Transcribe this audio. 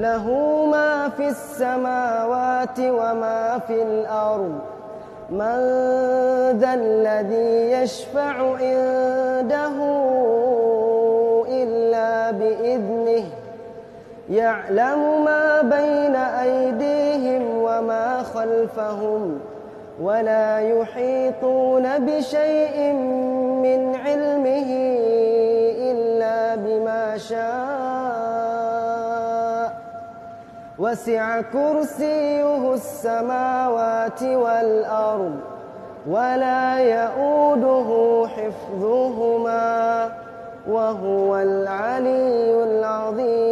له ما في السماوات وما في الأرض من ذا الذي يشفع عنده إلا بإذنه يعلم ما بين أيديهم وما خلفهم ولا يحيطون بشيء من علمه إلا بما شاء وسع كرسيه السماوات والأرض ولا يؤوده حفظهما وهو العلي العظيم